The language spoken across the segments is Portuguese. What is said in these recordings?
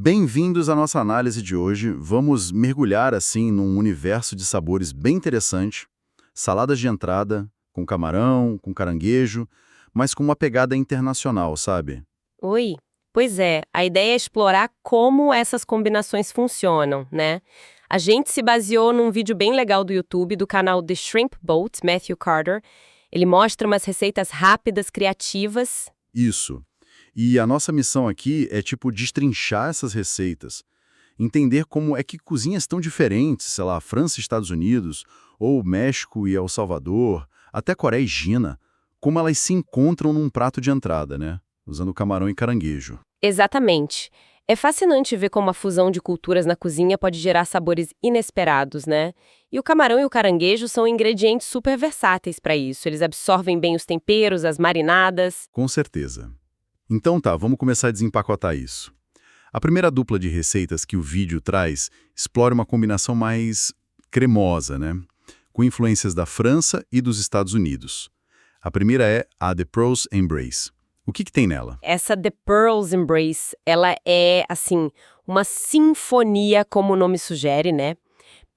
Bem-vindos à nossa análise de hoje. Vamos mergulhar, assim, num universo de sabores bem interessante. Saladas de entrada, com camarão, com caranguejo, mas com uma pegada internacional, sabe? Oi. Pois é, a ideia é explorar como essas combinações funcionam, né? A gente se baseou num vídeo bem legal do YouTube do canal The Shrimp Boat, Matthew Carter. Ele mostra umas receitas rápidas, criativas. Isso. E a nossa missão aqui é, tipo, destrinchar essas receitas. Entender como é que cozinhas tão diferentes, sei lá, França e Estados Unidos, ou México e El Salvador, até Coreia e China, como elas se encontram num prato de entrada, né? Usando camarão e caranguejo. Exatamente. É fascinante ver como a fusão de culturas na cozinha pode gerar sabores inesperados, né? E o camarão e o caranguejo são ingredientes super versáteis para isso. Eles absorvem bem os temperos, as marinadas. Com certeza. Então tá, vamos começar a desempacotar isso. A primeira dupla de receitas que o vídeo traz explora uma combinação mais cremosa, né? Com influências da França e dos Estados Unidos. A primeira é a The Pearl's Embrace. O que tem nela? Essa The Pearl's Embrace, ela é, assim, uma sinfonia, como o nome sugere, né?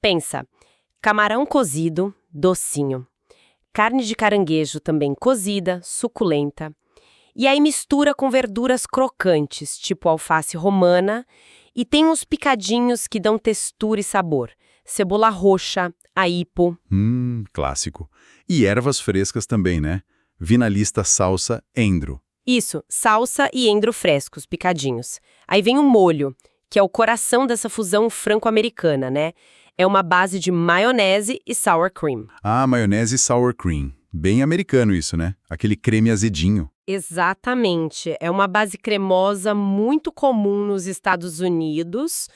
Pensa, camarão cozido, docinho. Carne de caranguejo também cozida, suculenta. E aí mistura com verduras crocantes, tipo alface romana, e tem uns picadinhos que dão textura e sabor. Cebola roxa, aipo. Clássico. E ervas frescas também, né? Vi na lista salsa endro. Isso, salsa e endro frescos, picadinhos. Aí vem o molho, que é o coração dessa fusão franco-americana, né? É uma base de maionese e sour cream. Ah, maionese e sour cream. Bem americano isso, né? Aquele creme azedinho. Exatamente. É uma base cremosa muito comum nos Estados Unidos,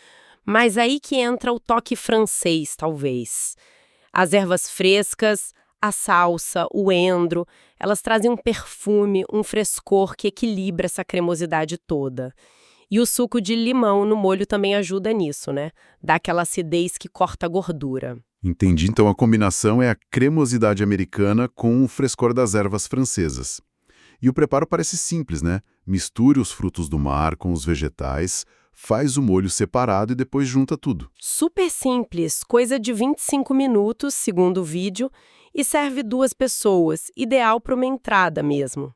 mas aí que entra o toque francês, talvez. As ervas frescas, a salsa, o endro, elas trazem um perfume, um frescor que equilibra essa cremosidade toda. E o suco de limão no molho também ajuda nisso, né? Dá aquela acidez que corta a gordura. Entendi, então a combinação é a cremosidade americana com o frescor das ervas francesas. E o preparo parece simples, né? Misture os frutos do mar com os vegetais, faz o molho separado e depois junta tudo. Super simples, coisa de 25 minutos, segundo o vídeo, e serve 2 pessoas, ideal para uma entrada mesmo.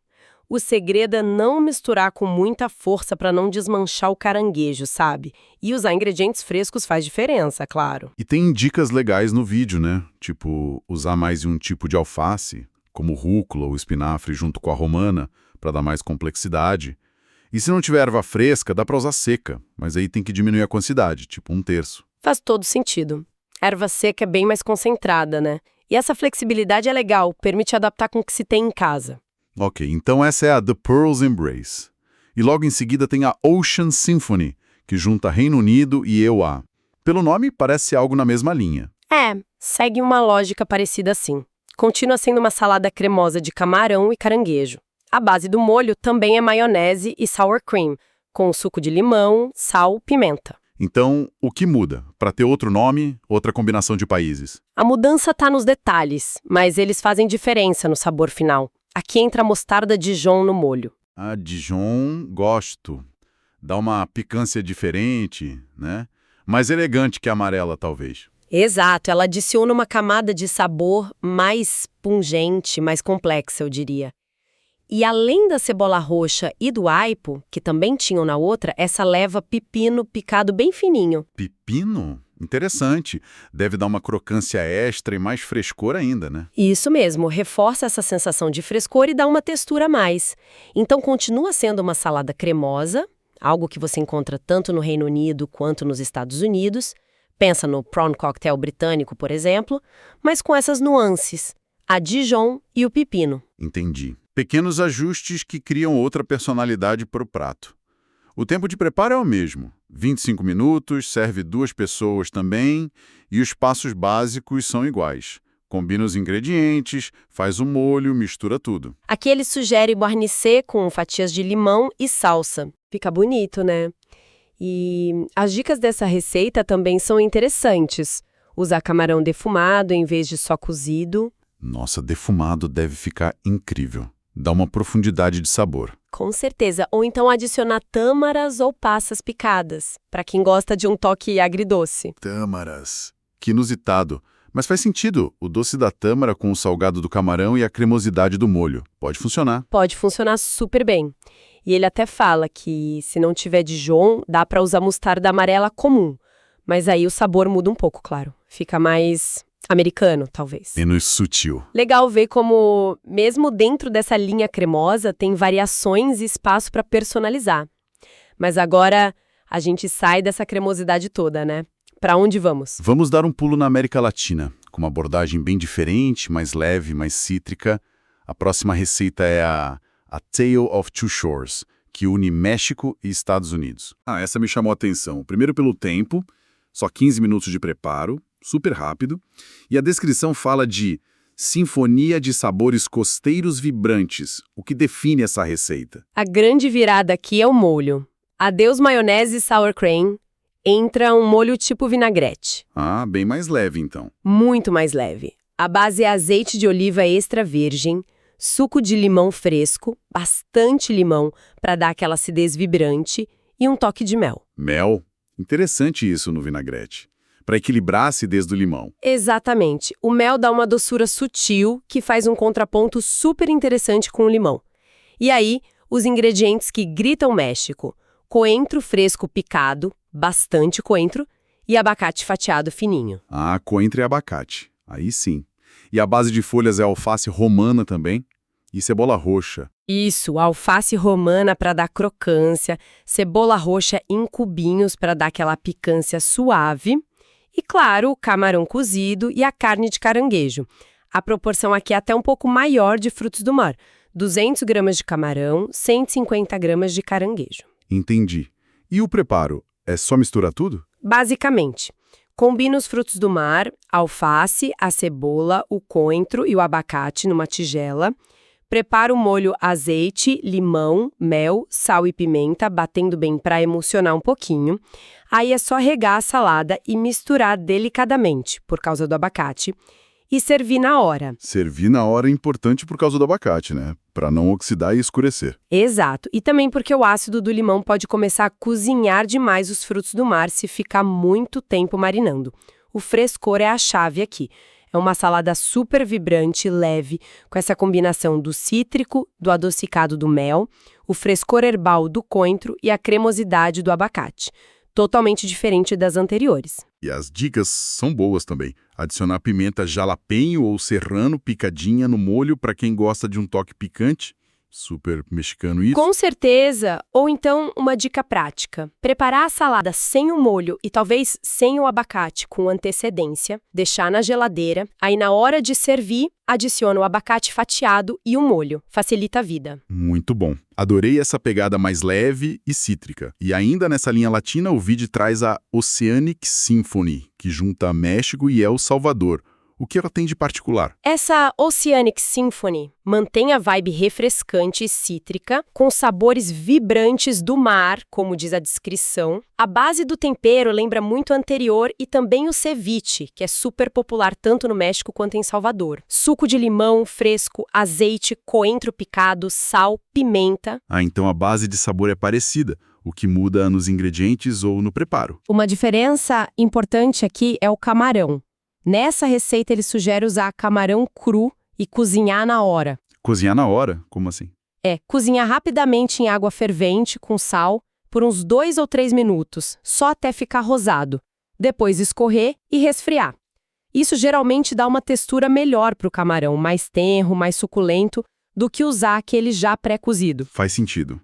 O segredo é não misturar com muita força para não desmanchar o caranguejo, sabe? E usar ingredientes frescos faz diferença, claro. E tem dicas legais no vídeo, né? Tipo, usar mais de um tipo de alface, como rúcula ou espinafre junto com a romana, para dar mais complexidade. E se não tiver erva fresca, dá para usar seca, mas aí tem que diminuir a quantidade, tipo 1/3. Faz todo sentido. A erva seca é bem mais concentrada, né? E essa flexibilidade é legal, permite adaptar com o que se tem em casa. Ok, então essa é a The Pearl's Embrace. E logo em seguida tem a Ocean Symphony, que junta Reino Unido e EUA. Pelo nome, parece algo na mesma linha. Segue uma lógica parecida assim. Continua sendo uma salada cremosa de camarão e caranguejo. A base do molho também é maionese e sour cream, com suco de limão, sal, pimenta. Então, o que muda? Para ter outro nome, outra combinação de países? A mudança tá nos detalhes, mas eles fazem diferença no sabor final. Aqui entra a mostarda Dijon no molho. A Dijon, gosto. Dá uma picância diferente, né? Mais elegante que a amarela, talvez. Exato, ela adiciona uma camada de sabor mais pungente, mais complexa, eu diria. E além da cebola roxa e do aipo, que também tinham na outra, essa leva pepino picado bem fininho. Pepino? Interessante. Deve dar uma crocância extra e mais frescor ainda, né? Isso mesmo, reforça essa sensação de frescor e dá uma textura a mais. Então continua sendo uma salada cremosa, algo que você encontra tanto no Reino Unido quanto nos Estados Unidos. Pensa no prawn cocktail britânico, por exemplo, mas com essas nuances, a Dijon e o pepino. Entendi. Pequenos ajustes que criam outra personalidade para o prato. O tempo de preparo é o mesmo, 25 minutos, serve 2 pessoas também, e os passos básicos são iguais. Combina os ingredientes, faz o molho, mistura tudo. Aqui ele sugere guarnecer com fatias de limão e salsa. Fica bonito, né? E as dicas dessa receita também são interessantes. Usar camarão defumado em vez de só cozido. Nossa, defumado deve ficar incrível. Dá uma profundidade de sabor. Com certeza. Ou então adicionar tâmaras ou passas picadas, para quem gosta de um toque agridoce. Tâmaras. Que inusitado. Mas faz sentido. O doce da tâmara com o salgado do camarão e a cremosidade do molho. Pode funcionar. Pode funcionar super bem. E ele até fala que, se não tiver Dijon, dá para usar mostarda amarela comum. Mas aí o sabor muda um pouco, claro. Fica mais americano, talvez. Menos sutil. Legal ver como, mesmo dentro dessa linha cremosa, tem variações e espaço para personalizar. Mas agora a gente sai dessa cremosidade toda, né? Para onde vamos? Vamos dar um pulo na América Latina, com uma abordagem bem diferente, mais leve, mais cítrica. A próxima receita é a Tale of Two Shores, que une México e Estados Unidos. Essa me chamou a atenção. Primeiro pelo tempo, só 15 minutos de preparo, super rápido. E a descrição fala de sinfonia de sabores costeiros vibrantes, o que define essa receita. A grande virada aqui é o molho. Adeus maionese e sour cream. Entra um molho tipo vinagrete. Bem mais leve então. Muito mais leve. A base é azeite de oliva extra virgem, suco de limão fresco, bastante limão para dar aquela acidez vibrante e um toque de mel. Mel? Interessante isso no vinagrete. Para equilibrar a acidez do limão. Exatamente. O mel dá uma doçura sutil que faz um contraponto super interessante com o limão. E aí, os ingredientes que gritam México: coentro fresco picado, bastante coentro, e abacate fatiado fininho. Coentro e abacate. Aí sim. E a base de folhas é alface romana também? E cebola roxa. Isso, alface romana para dar crocância, cebola roxa em cubinhos para dar aquela picância suave. E, claro, o camarão cozido e a carne de caranguejo. A proporção aqui é até um pouco maior de frutos do mar. 200 gramas de camarão, 150 gramas de caranguejo. Entendi. E o preparo? É só misturar tudo? Basicamente, combina os frutos do mar, a alface, a cebola, o coentro e o abacate numa tigela. Prepara o molho azeite, limão, mel, sal e pimenta, batendo bem para emulsionar um pouquinho. Aí é só regar a salada e misturar delicadamente, por causa do abacate, e servir na hora. Servir na hora é importante por causa do abacate, né? Para não oxidar e escurecer. Exato. E também porque o ácido do limão pode começar a cozinhar demais os frutos do mar se ficar muito tempo marinando. O frescor é a chave aqui. É uma salada super vibrante, leve, com essa combinação do cítrico, do adocicado do mel, o frescor herbal do coentro e a cremosidade do abacate. Totalmente diferente das anteriores. E as dicas são boas também. Adicionar pimenta jalapeño ou serrano picadinha no molho para quem gosta de um toque picante. Super mexicano isso. Com certeza! Ou então, uma dica prática. Preparar a salada sem o molho e talvez sem o abacate com antecedência, deixar na geladeira, aí na hora de servir, adiciona o abacate fatiado e o molho. Facilita a vida. Muito bom. Adorei essa pegada mais leve e cítrica. E ainda nessa linha latina, o vídeo traz a Oceanic Symphony, que junta México e El Salvador. O que ela tem de particular? Essa Oceanic Symphony mantém a vibe refrescante e cítrica, com sabores vibrantes do mar, como diz a descrição. A base do tempero lembra muito a anterior e também o ceviche, que é super popular tanto no México quanto em Salvador. Suco de limão fresco, azeite, coentro picado, sal, pimenta. Então a base de sabor é parecida. O que muda nos ingredientes ou no preparo. Uma diferença importante aqui é o camarão. Nessa receita, ele sugere usar camarão cru e cozinhar na hora. Cozinhar na hora? Como assim? Cozinhar rapidamente em água fervente com sal por uns 2 ou 3 minutos, só até ficar rosado. Depois escorrer e resfriar. Isso geralmente dá uma textura melhor para o camarão, mais tenro, mais suculento, do que usar aquele já pré-cozido. Faz sentido.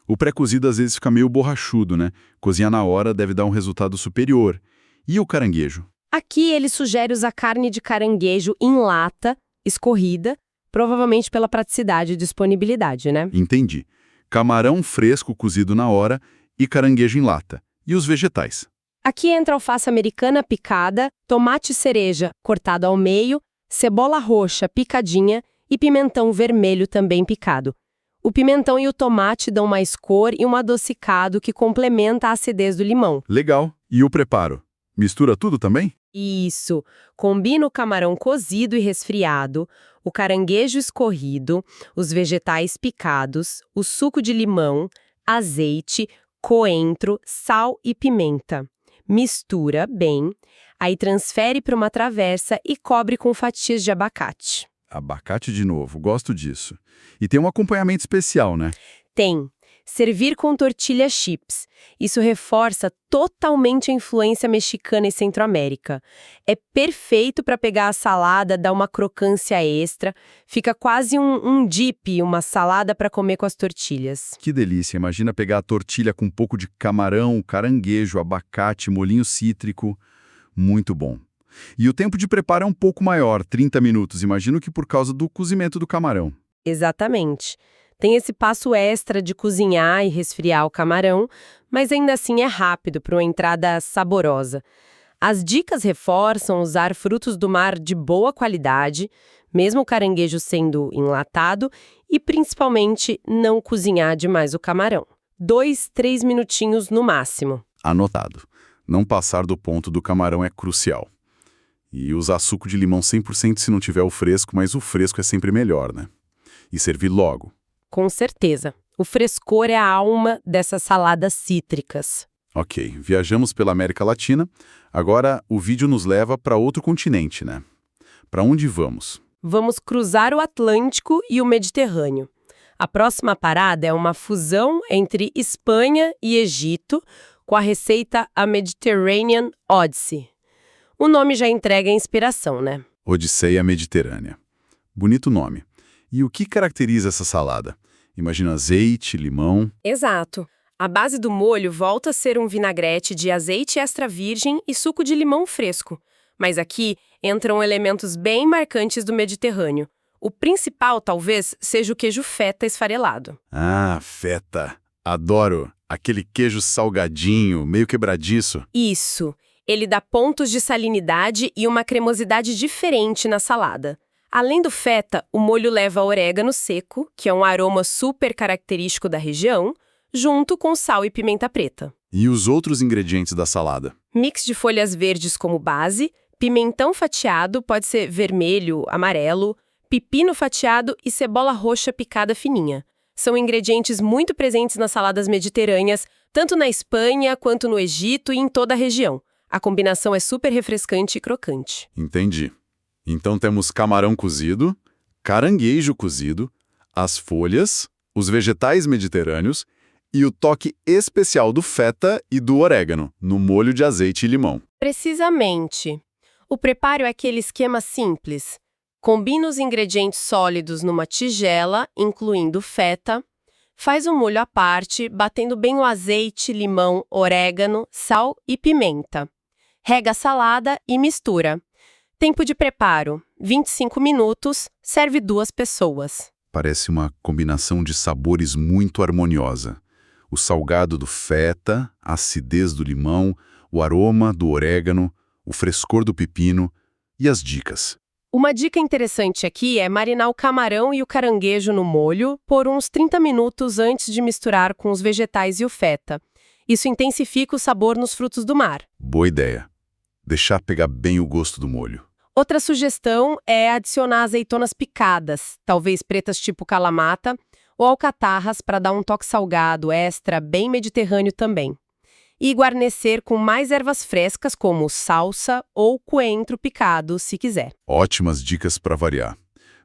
O pré-cozido às vezes fica meio borrachudo, né? Cozinhar na hora deve dar um resultado superior. E o caranguejo? Aqui ele sugere usar carne de caranguejo em lata, escorrida, provavelmente pela praticidade e disponibilidade, né? Entendi. Camarão fresco cozido na hora e caranguejo em lata. E os vegetais? Aqui entra alface americana picada, tomate cereja cortado ao meio, cebola roxa picadinha e pimentão vermelho também picado. O pimentão e o tomate dão mais cor e um adocicado que complementa a acidez do limão. Legal. E o preparo? Mistura tudo também? Isso. Combina o camarão cozido e resfriado, o caranguejo escorrido, os vegetais picados, o suco de limão, azeite, coentro, sal e pimenta. Mistura bem, aí transfere para uma travessa e cobre com fatias de abacate. Abacate de novo, gosto disso. E tem um acompanhamento especial, né? Tem. Servir com tortilha chips. Isso reforça totalmente a influência mexicana e Centro-América. É perfeito para pegar a salada, dar uma crocância extra. Fica quase um dip, uma salada para comer com as tortilhas. Que delícia, imagina pegar a tortilha com um pouco de camarão, caranguejo, abacate, molhinho cítrico. Muito bom. E o tempo de preparo é um pouco maior, 30 minutos, imagino que por causa do cozimento do camarão. Exatamente. Tem esse passo extra de cozinhar e resfriar o camarão, mas ainda assim é rápido para uma entrada saborosa. As dicas reforçam usar frutos do mar de boa qualidade, mesmo o caranguejo sendo enlatado, e principalmente não cozinhar demais o camarão. 2, 3 minutinhos no máximo. Anotado. Não passar do ponto do camarão é crucial. E usar suco de limão 100% se não tiver o fresco, mas o fresco é sempre melhor, né? E servir logo. Com certeza. O frescor é a alma dessas saladas cítricas. Ok, viajamos pela América Latina. Agora o vídeo nos leva para outro continente, né? Para onde vamos? Vamos cruzar o Atlântico e o Mediterrâneo. A próxima parada é uma fusão entre Espanha e Egito, com a receita A Mediterranean Odyssey. O nome já entrega a inspiração, né? Odisseia Mediterrânea. Bonito nome. E o que caracteriza essa salada? Imagina azeite, limão... Exato. A base do molho volta a ser um vinagrete de azeite extra virgem e suco de limão fresco. Mas aqui entram elementos bem marcantes do Mediterrâneo. O principal, talvez, seja o queijo feta esfarelado. Ah, feta. Adoro. Aquele queijo salgadinho, meio quebradiço. Isso. Ele dá pontos de salinidade e uma cremosidade diferente na salada. Além do feta, o molho leva orégano seco, que é um aroma super característico da região, junto com sal e pimenta preta. E os outros ingredientes da salada? Mix de folhas verdes como base, pimentão fatiado, pode ser vermelho, amarelo, pepino fatiado e cebola roxa picada fininha. São ingredientes muito presentes nas saladas mediterrâneas, tanto na Espanha quanto no Egito e em toda a região. A combinação é super refrescante e crocante. Entendi. Então temos camarão cozido, caranguejo cozido, as folhas, os vegetais mediterrâneos e o toque especial do feta e do orégano, no molho de azeite e limão. Precisamente. O preparo é aquele esquema simples. Combina os ingredientes sólidos numa tigela, incluindo feta, faz um molho à parte, batendo bem o azeite, limão, orégano, sal e pimenta. Rega a salada e mistura. Tempo de preparo, 25 minutos, serve 2 pessoas. Parece uma combinação de sabores muito harmoniosa. O salgado do feta, a acidez do limão, o aroma do orégano, o frescor do pepino e as dicas. Uma dica interessante aqui é marinar o camarão e o caranguejo no molho por uns 30 minutos antes de misturar com os vegetais e o feta. Isso intensifica o sabor nos frutos do mar. Boa ideia. Deixar pegar bem o gosto do molho. Outra sugestão é adicionar azeitonas picadas, talvez pretas tipo calamata, ou alcatarras para dar um toque salgado extra, bem mediterrâneo também. E guarnecer com mais ervas frescas como salsa ou coentro picado, se quiser. Ótimas dicas para variar.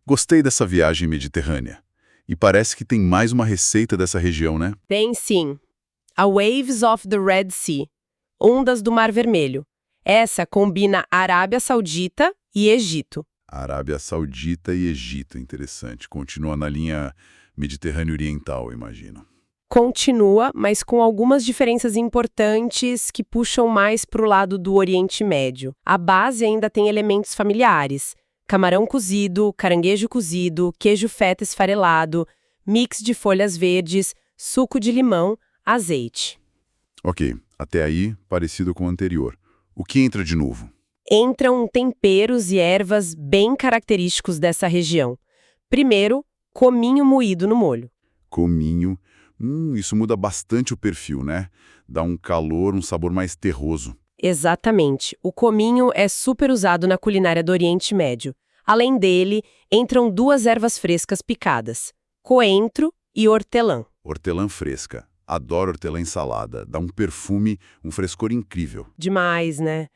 Gostei dessa viagem mediterrânea. E parece que tem mais uma receita dessa região, né? Tem sim. A Waves of the Red Sea, Ondas do Mar Vermelho. Essa combina Arábia Saudita e Egito. Arábia Saudita e Egito, interessante. Continua na linha Mediterrâneo Oriental, imagino. Continua, mas com algumas diferenças importantes que puxam mais para o lado do Oriente Médio. A base ainda tem elementos familiares. Camarão cozido, caranguejo cozido, queijo feta esfarelado, mix de folhas verdes, suco de limão, azeite. Ok, até aí parecido com o anterior. O que entra de novo? Entram temperos e ervas bem característicos dessa região. Primeiro, cominho moído no molho. Cominho. Isso muda bastante o perfil, né? Dá um calor, um sabor mais terroso. Exatamente. O cominho é super usado na culinária do Oriente Médio. Além dele, entram 2 ervas frescas picadas, coentro e hortelã. Hortelã fresca. Adoro hortelã em salada. Dá um perfume, um frescor incrível. Demais, né?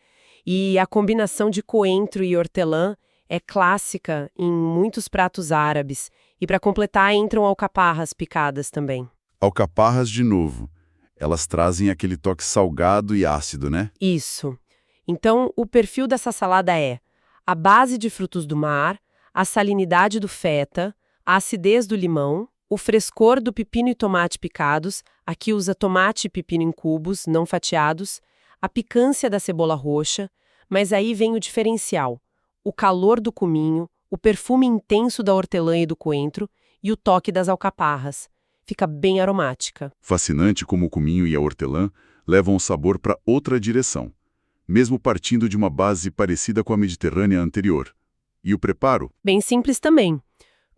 E a combinação de coentro e hortelã é clássica em muitos pratos árabes. E para completar, entram alcaparras picadas também. Alcaparras de novo. Elas trazem aquele toque salgado e ácido, né? Isso. Então, o perfil dessa salada é a base de frutos do mar, a salinidade do feta, a acidez do limão, o frescor do pepino e tomate picados, aqui usa tomate e pepino em cubos, não fatiados, a picância da cebola roxa, mas aí vem o diferencial, o calor do cominho, o perfume intenso da hortelã e do coentro e o toque das alcaparras. Fica bem aromática. Fascinante como o cominho e a hortelã levam o sabor para outra direção, mesmo partindo de uma base parecida com a mediterrânea anterior. E o preparo? Bem simples também.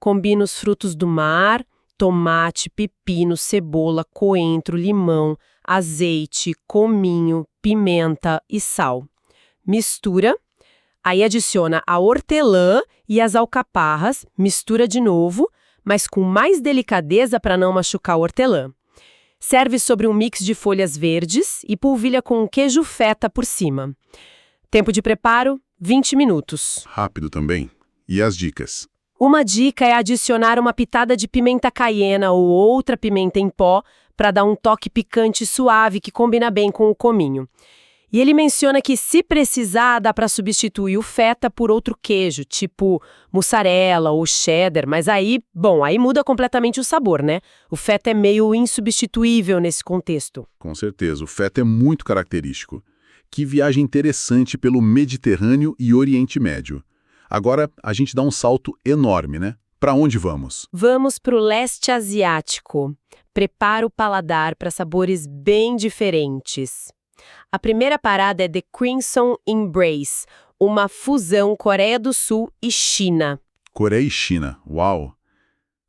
Combina os frutos do mar, tomate, pepino, cebola, coentro, limão, azeite, cominho, pimenta e sal. Mistura, aí adiciona a hortelã e as alcaparras, mistura de novo, mas com mais delicadeza para não machucar a hortelã. Serve sobre um mix de folhas verdes e polvilha com um queijo feta por cima. Tempo de preparo, 20 minutos. Rápido também. E as dicas? Uma dica é adicionar uma pitada de pimenta caiena ou outra pimenta em pó para dar um toque picante suave que combina bem com o cominho. E ele menciona que, se precisar, dá para substituir o feta por outro queijo, tipo mussarela ou cheddar, mas aí muda completamente o sabor, né? O feta é meio insubstituível nesse contexto. Com certeza, o feta é muito característico. Que viagem interessante pelo Mediterrâneo e Oriente Médio. Agora, a gente dá um salto enorme, né? Para onde vamos? Vamos para o leste asiático. Prepara o paladar para sabores bem diferentes. A primeira parada é The Crimson Embrace, uma fusão Coreia do Sul e China. Coreia e China, uau!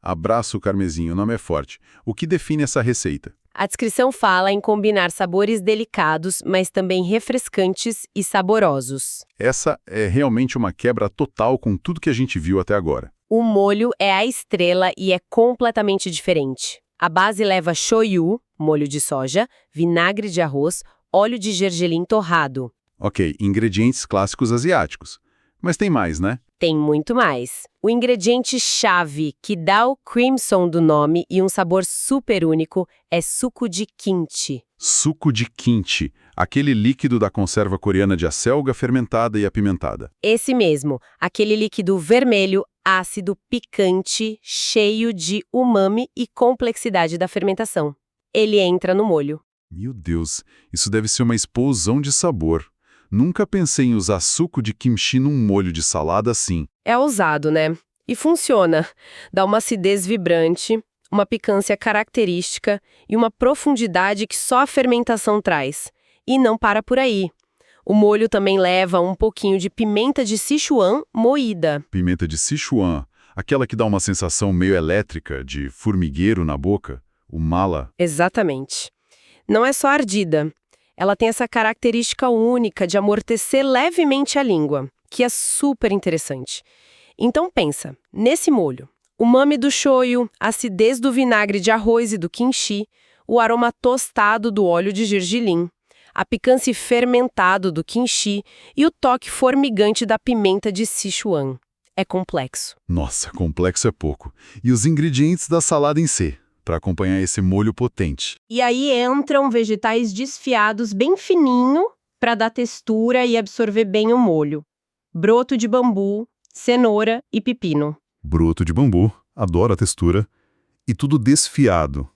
Abraço, Carmezinho, o nome é forte. O que define essa receita? A descrição fala em combinar sabores delicados, mas também refrescantes e saborosos. Essa é realmente uma quebra total com tudo que a gente viu até agora. O molho é a estrela e é completamente diferente. A base leva shoyu, molho de soja, vinagre de arroz, óleo de gergelim torrado. Ok, ingredientes clássicos asiáticos. Mas tem mais, né? Tem muito mais. O ingrediente-chave que dá o crimson do nome e um sabor super único é suco de kimchi. Suco de kimchi, aquele líquido da conserva coreana de acelga fermentada e apimentada. Esse mesmo, aquele líquido vermelho, ácido, picante, cheio de umami e complexidade da fermentação. Ele entra no molho. Meu Deus, isso deve ser uma explosão de sabor. Nunca pensei em usar suco de kimchi num molho de salada assim. É ousado, né? E funciona. Dá uma acidez vibrante, uma picância característica e uma profundidade que só a fermentação traz. E não para por aí. O molho também leva um pouquinho de pimenta de Sichuan moída. Pimenta de Sichuan, aquela que dá uma sensação meio elétrica, de formigueiro na boca, o mala. Exatamente. Não é só ardida. Ela tem essa característica única de amortecer levemente a língua, que é super interessante. Então pensa, nesse molho, o umami do shoyu, a acidez do vinagre de arroz e do kimchi, o aroma tostado do óleo de gergelim, a picância fermentado do kimchi e o toque formigante da pimenta de Sichuan. É complexo. Nossa, complexo é pouco. E os ingredientes da salada em si, para acompanhar esse molho potente. E aí entram vegetais desfiados bem fininho para dar textura e absorver bem o molho. Broto de bambu, cenoura e pepino. Broto de bambu, adoro a textura. E tudo desfiado.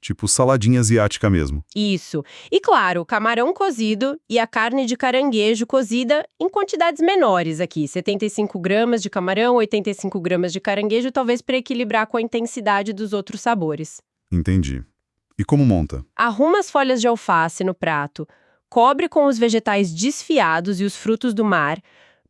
Tipo saladinha asiática mesmo. Isso. E claro, camarão cozido e a carne de caranguejo cozida em quantidades menores aqui. 75 gramas de camarão, 85 gramas de caranguejo, talvez para equilibrar com a intensidade dos outros sabores. Entendi. E como monta? Arruma as folhas de alface no prato, cobre com os vegetais desfiados e os frutos do mar,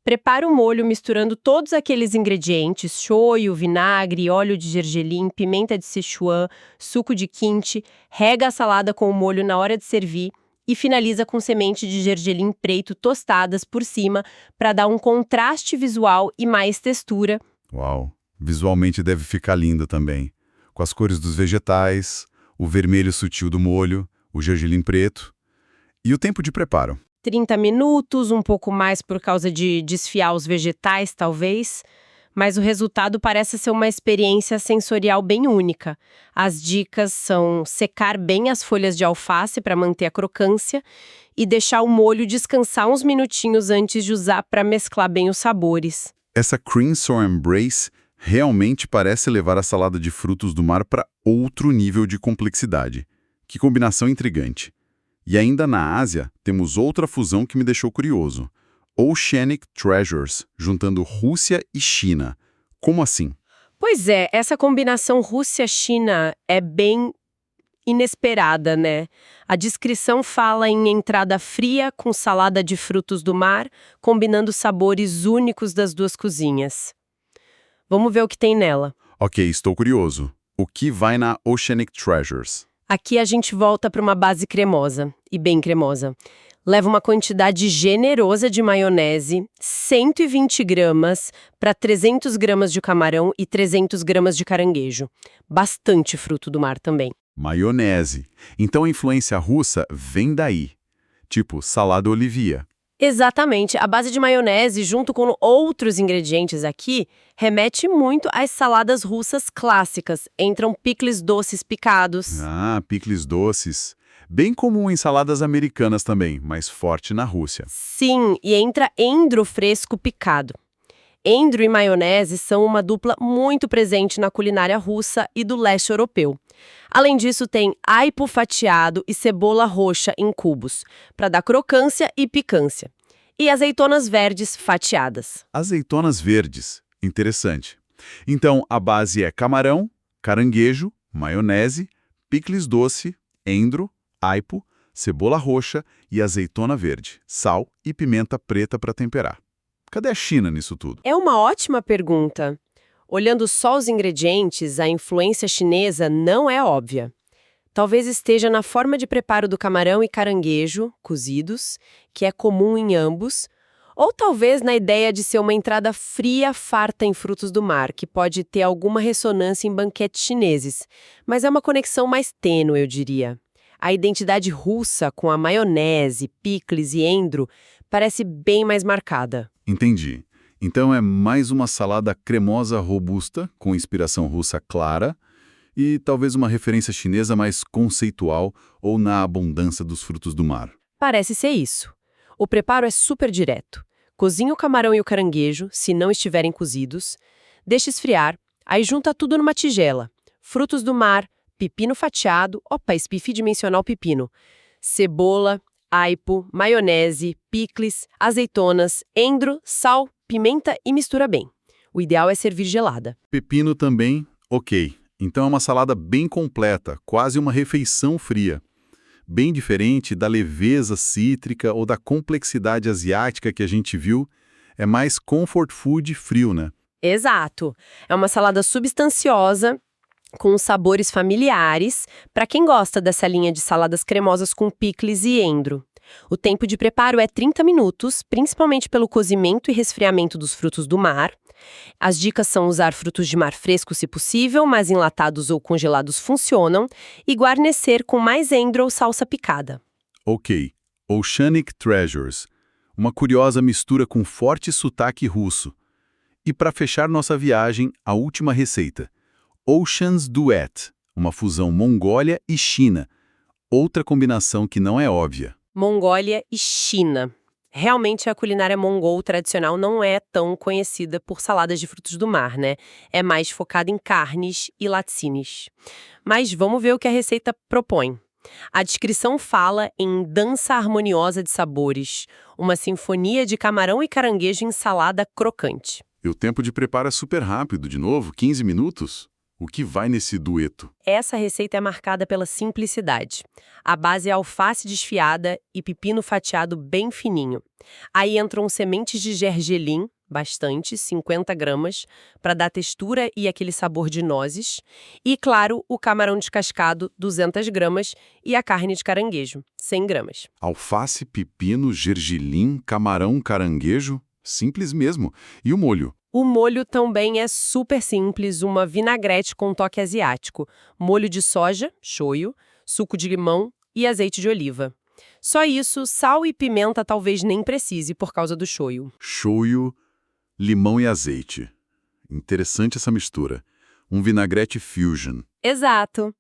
prepara o molho misturando todos aqueles ingredientes, shoyu, vinagre, óleo de gergelim, pimenta de Sichuan, suco de kimchi, rega a salada com o molho na hora de servir e finaliza com semente de gergelim preto tostadas por cima para dar um contraste visual e mais textura. Uau! Visualmente deve ficar lindo também. Com as cores dos vegetais, o vermelho sutil do molho, o gergelim preto. E o tempo de preparo? 30 minutos, um pouco mais por causa de desfiar os vegetais, talvez. Mas o resultado parece ser uma experiência sensorial bem única. As dicas são secar bem as folhas de alface para manter a crocância e deixar o molho descansar uns minutinhos antes de usar para mesclar bem os sabores. Essa Cream Sour Embrace realmente parece levar a salada de frutos do mar para outro nível de complexidade. Que combinação intrigante. E ainda na Ásia, temos outra fusão que me deixou curioso. Oceanic Treasures, juntando Rússia e China. Como assim? Pois é, essa combinação Rússia-China é bem inesperada, né? A descrição fala em entrada fria com salada de frutos do mar, combinando sabores únicos das duas cozinhas. Vamos ver o que tem nela. Ok, estou curioso. O que vai na Oceanic Treasures? Aqui a gente volta para uma base cremosa, e bem cremosa. Leva uma quantidade generosa de maionese, 120 gramas para 300 gramas de camarão e 300 gramas de caranguejo. Bastante fruto do mar também. Maionese. Então a influência russa vem daí. Tipo salada Olivia. Exatamente. A base de maionese, junto com outros ingredientes aqui, remete muito às saladas russas clássicas. Entram picles doces picados. Ah, picles doces. Bem comum em saladas americanas também, mas forte na Rússia. Sim, e entra endro fresco picado. Endro e maionese são uma dupla muito presente na culinária russa e do leste europeu. Além disso, tem aipo fatiado e cebola roxa em cubos, para dar crocância e picância. E azeitonas verdes fatiadas. Azeitonas verdes. Interessante. Então, a base é camarão, caranguejo, maionese, picles doce, endro, aipo, cebola roxa e azeitona verde, sal e pimenta preta para temperar. Cadê a China nisso tudo? É uma ótima pergunta. Olhando só os ingredientes, a influência chinesa não é óbvia. Talvez esteja na forma de preparo do camarão e caranguejo, cozidos, que é comum em ambos, ou talvez na ideia de ser uma entrada fria, farta em frutos do mar, que pode ter alguma ressonância em banquetes chineses, mas é uma conexão mais tênue, eu diria. A identidade russa com a maionese, picles e endro parece bem mais marcada. Entendi. Então é mais uma salada cremosa robusta, com inspiração russa clara, e talvez uma referência chinesa mais conceitual ou na abundância dos frutos do mar. Parece ser isso. O preparo é super direto. Cozinha o camarão e o caranguejo, se não estiverem cozidos, deixa esfriar, aí junta tudo numa tigela. Frutos do mar, pepino fatiado, esqueci de mencionar o pepino, cebola, aipo, maionese, picles, azeitonas, endro, sal, pimenta e mistura bem. O ideal é servir gelada. Pepino também, ok. Então é uma salada bem completa, quase uma refeição fria. Bem diferente da leveza cítrica ou da complexidade asiática que a gente viu, é mais comfort food frio, né? Exato. É uma salada substanciosa, com sabores familiares, para quem gosta dessa linha de saladas cremosas com picles e endro. O tempo de preparo é 30 minutos, principalmente pelo cozimento e resfriamento dos frutos do mar. As dicas são usar frutos de mar frescos se possível, mas enlatados ou congelados funcionam, e guarnecer com mais endro ou salsa picada. Ok. Oceanic Treasures. Uma curiosa mistura com forte sotaque russo. E para fechar nossa viagem, a última receita. Ocean's Duet. Uma fusão Mongólia e China. Outra combinação que não é óbvia. Mongólia e China. Realmente a culinária mongol tradicional não é tão conhecida por saladas de frutos do mar, né? É mais focada em carnes e laticínios. Mas vamos ver o que a receita propõe. A descrição fala em dança harmoniosa de sabores, uma sinfonia de camarão e caranguejo em salada crocante. E o tempo de preparo é super rápido, de novo, 15 minutos. O que vai nesse dueto? Essa receita é marcada pela simplicidade. A base é alface desfiada e pepino fatiado bem fininho. Aí entram sementes de gergelim, bastante, 50 gramas, para dar textura e aquele sabor de nozes. E, claro, o camarão descascado, 200 gramas, e a carne de caranguejo, 100 gramas. Alface, pepino, gergelim, camarão, caranguejo. Simples mesmo. E o molho? O molho também é super simples, uma vinagrete com toque asiático. Molho de soja, shoyu, suco de limão e azeite de oliva. Só isso, sal e pimenta talvez nem precise por causa do shoyu. Shoyu, limão e azeite. Interessante essa mistura. Um vinagrete fusion. Exato.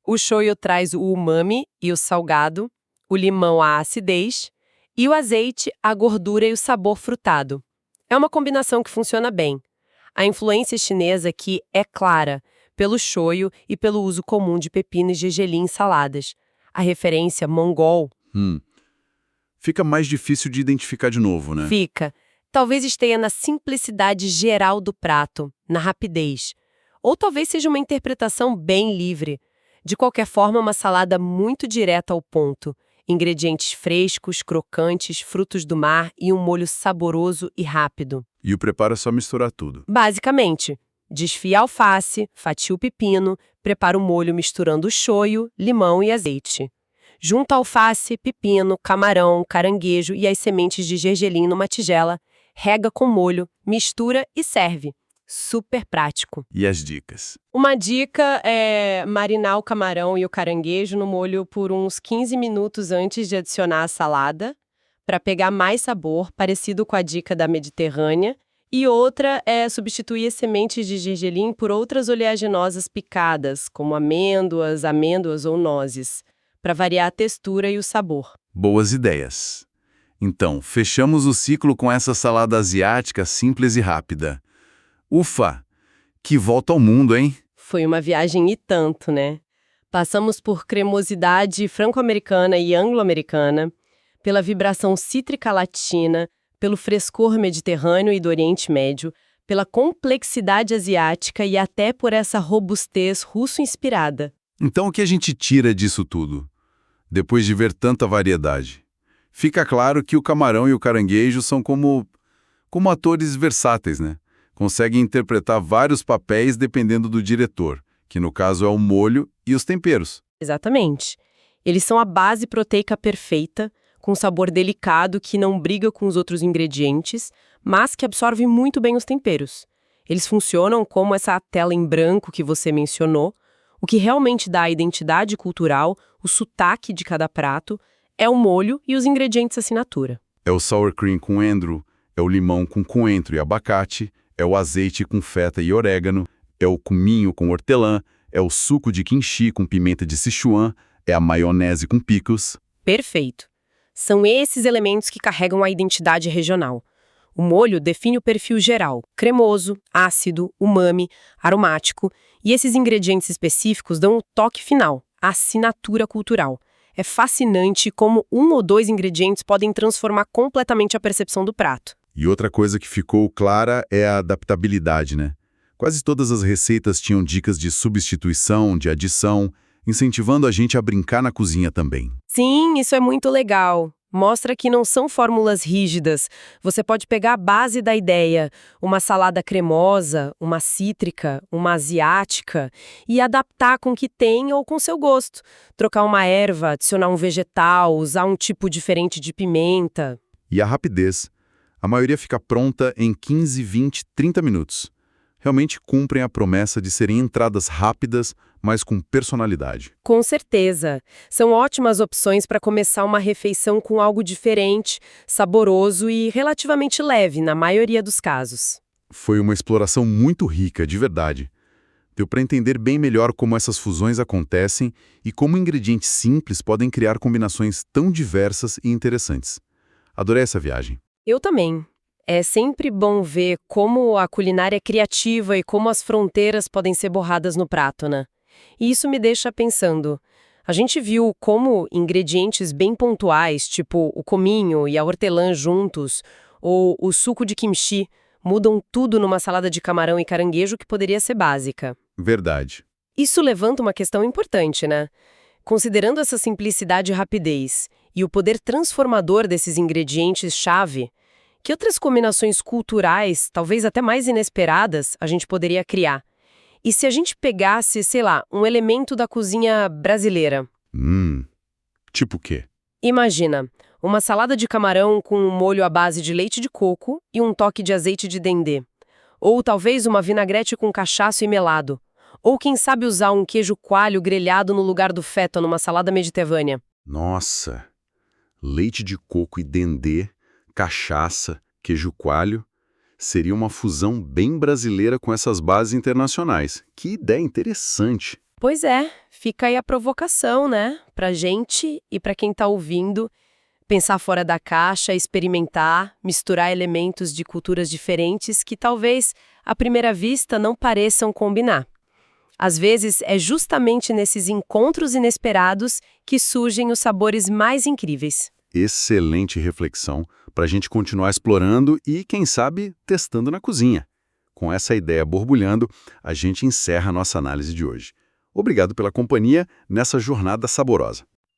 O shoyu traz o umami e o salgado, o limão a acidez e o azeite a gordura e o sabor frutado. É uma combinação que funciona bem. A influência chinesa aqui é clara, pelo shoyu e pelo uso comum de pepino e gergelim em saladas. A referência mongol Fica mais difícil de identificar de novo, né? fica. Talvez esteja na simplicidade geral do prato, na rapidez. Ou talvez seja uma interpretação bem livre. De qualquer forma, uma salada muito direta ao ponto. Ingredientes frescos, crocantes, frutos do mar e um molho saboroso e rápido. E o preparo é só misturar tudo. Basicamente, desfia a alface, fatia o pepino, prepara o molho misturando o shoyu, limão e azeite. Junta alface, pepino, camarão, caranguejo e as sementes de gergelim numa tigela, rega com molho, mistura e serve. Super prático. E as dicas? Uma dica é marinar o camarão e o caranguejo no molho por uns 15 minutos antes de adicionar a salada, para pegar mais sabor, parecido com a dica da Mediterrânea. E outra é substituir as sementes de gergelim por outras oleaginosas picadas, como amêndoas ou nozes, para variar a textura e o sabor. Boas ideias. Então, fechamos o ciclo com essa salada asiática simples e rápida. Ufa! Que volta ao mundo, hein? Foi uma viagem e tanto, né? Passamos por cremosidade franco-americana e anglo-americana, pela vibração cítrica latina, pelo frescor mediterrâneo e do Oriente Médio, pela complexidade asiática e até por essa robustez russo-inspirada. Então, o que a gente tira disso tudo? Depois de ver tanta variedade. Fica claro que o camarão e o caranguejo são como atores versáteis, né? Conseguem interpretar vários papéis dependendo do diretor, que no caso é o molho e os temperos. Exatamente. Eles são a base proteica perfeita, com sabor delicado que não briga com os outros ingredientes, mas que absorve muito bem os temperos. Eles funcionam como essa tela em branco que você mencionou. O que realmente dá a identidade cultural, o sotaque de cada prato, é o molho e os ingredientes assinatura. É o sour cream com endro, é o limão com coentro e abacate, é o azeite com feta e orégano, é o cominho com hortelã, é o suco de kimchi com pimenta de Sichuan, é a maionese com pickles. Perfeito. São esses elementos que carregam a identidade regional. O molho define o perfil geral, cremoso, ácido, umami, aromático, e esses ingredientes específicos dão o toque final, a assinatura cultural. É fascinante como um ou dois ingredientes podem transformar completamente a percepção do prato. E outra coisa que ficou clara é a adaptabilidade, né? Quase todas as receitas tinham dicas de substituição, de adição, incentivando a gente a brincar na cozinha também. Sim, isso é muito legal. Mostra que não são fórmulas rígidas. Você pode pegar a base da ideia, uma salada cremosa, uma cítrica, uma asiática, e adaptar com o que tem ou com seu gosto. Trocar uma erva, adicionar um vegetal, usar um tipo diferente de pimenta. E a rapidez. A maioria fica pronta em 15, 20, 30 minutos. Realmente cumprem a promessa de serem entradas rápidas, mas com personalidade. Com certeza. São ótimas opções para começar uma refeição com algo diferente, saboroso e relativamente leve, na maioria dos casos. Foi uma exploração muito rica, de verdade. Deu para entender bem melhor como essas fusões acontecem e como ingredientes simples podem criar combinações tão diversas e interessantes. Adorei essa viagem. Eu também. É sempre bom ver como a culinária é criativa e como as fronteiras podem ser borradas no prato, né? E isso me deixa pensando. A gente viu como ingredientes bem pontuais, tipo o cominho e a hortelã juntos, ou o suco de kimchi, mudam tudo numa salada de camarão e caranguejo que poderia ser básica. Verdade. Isso levanta uma questão importante, né? Considerando essa simplicidade e rapidez e o poder transformador desses ingredientes-chave, Que outras combinações culturais, talvez até mais inesperadas, a gente poderia criar? E se a gente pegasse, sei lá, um elemento da cozinha brasileira? Tipo o quê? Imagina, uma salada de camarão com um molho à base de leite de coco e um toque de azeite de dendê. Ou talvez uma vinagrete com cachaço e melado. Ou quem sabe usar um queijo coalho grelhado no lugar do feta numa salada mediterrânea. Nossa, leite de coco e dendê, cachaça, queijo coalho. Seria uma fusão bem brasileira com essas bases internacionais. Que ideia interessante. Pois é, fica aí a provocação, né? Pra gente e pra quem tá ouvindo, pensar fora da caixa, experimentar, misturar elementos de culturas diferentes que talvez, à primeira vista, não pareçam combinar. Às vezes, é justamente nesses encontros inesperados que surgem os sabores mais incríveis. Excelente reflexão para a gente continuar explorando e, quem sabe, testando na cozinha. Com essa ideia borbulhando, a gente encerra a nossa análise de hoje. Obrigado pela companhia nessa jornada saborosa.